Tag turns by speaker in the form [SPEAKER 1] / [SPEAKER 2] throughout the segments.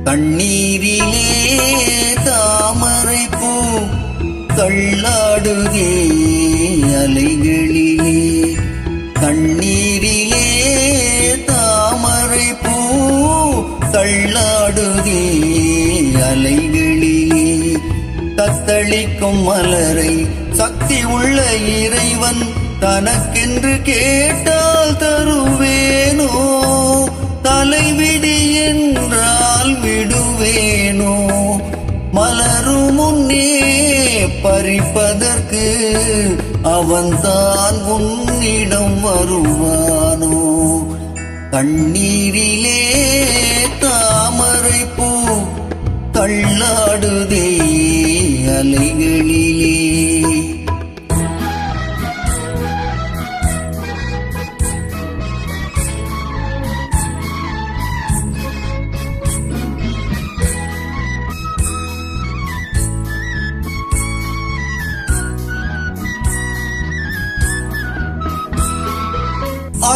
[SPEAKER 1] கண்ணீரிலே தாமரை பூ தள்ளாடுதே அலைகளிலே. கண்ணீரிலே தாமரை பூ தள்ளாடுதே அலைகளிலே. தத்தளிக்கும் மலரை சக்தி உள்ள இறைவன் தனக்கென்று கேட்டால் தருவேனோ? தலைவிடி என்றால் விடுவேனோ? மலரும் முன்னே பறிப்பதற்கு அவன்தான் உன்னிடம் வருவானோ? கண்ணீரிலே தாமரை பூ தள்ளாடுதே அலைகளிலே.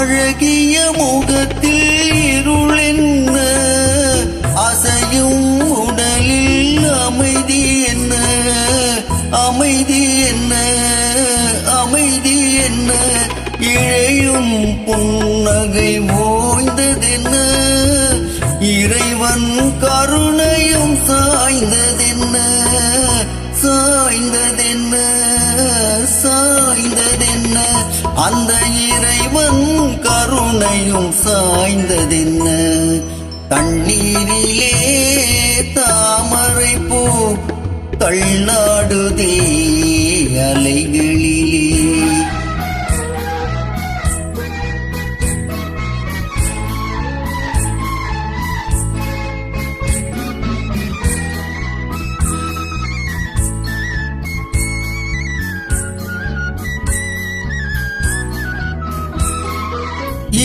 [SPEAKER 1] அழகிய முகத்தில் இருள் என்ன? அசையும் உடலில் அமைதி என்ன? அமைதி என்ன? அமைதி என்ன? இழையும் புன்னகை ஓய்ந்ததென்ன? இறைவன் கருணையும் சாய்ந்ததென்ன? சாய்ந்ததென்ன? சாய்ந்ததென்ன? அந்த இறைவன் கருணையும் சாய்ந்ததென்ன? தண்ணீரிலே தாமரை பூ தள்ளாடுதே அலைகளிலே.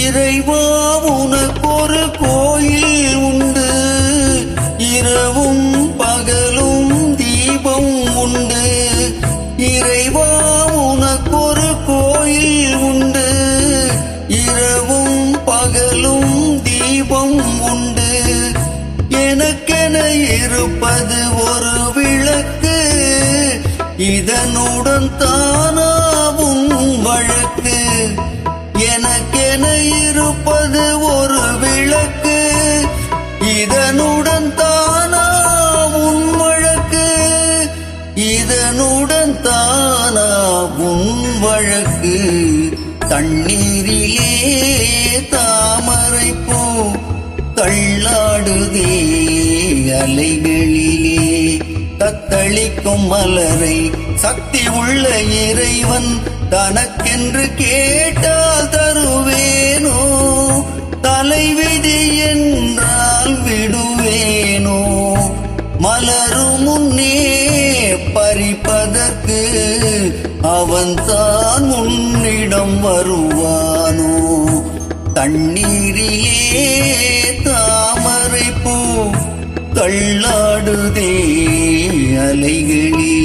[SPEAKER 1] இறைவா உனக்கொரு கோயில் உண்டு, இரவும் பகலும் தீபம் உண்டு. இறைவா உனக்கொரு கோயில் உண்டு, இரவும் பகலும் தீபம் உண்டு. எனக்கென இருப்பது ஒரு விளக்கு, இதனுடன் தானாவும் வழக்கு. எனக்கென இருப்பது ஒரு விளக்கு, இதனுடன் தானாவும் வழக்கு. இதனுடன் தானாவும் வழக்கு. தண்ணீரிலே தாமரை பூ தள்ளாடுதே அலைகளிலே. தத்தளிக்கும் மலரை சக்தி உள்ள இறைவன் தனக்கென்று கேட்டால் தருவேனோ? தலைவிதி என்றால் விடுவேனோ? மலரும் முன்னே பறிப்பதற்கு அவன்தான் உன்னிடம் வருவானோ? தண்ணீரிலே தாமரை பூ தள்ளாடுதே அலைகளிலே.